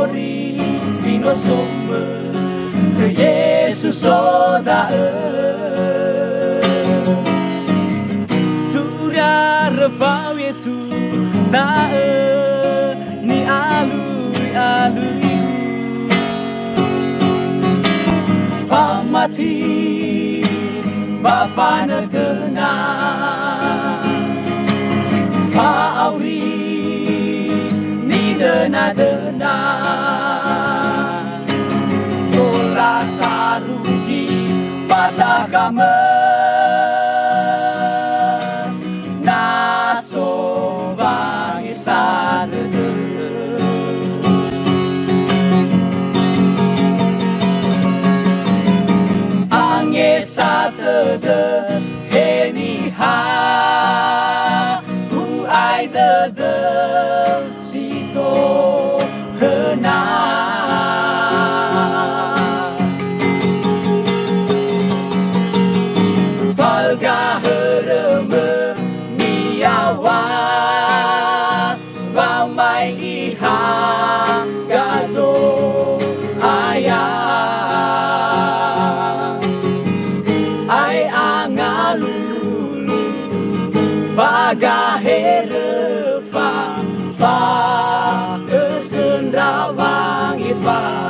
ori vino somme ke Yesus soda turia revau Yesus ta ni alui alui pamati bafana kena pa auri ni dena tolak tarugi pada kame naso bangsa Satade heni ha u ai de sito hena falga hereme niawa ba mai iha gazo aya bagahere fa fa kesendrawang ifa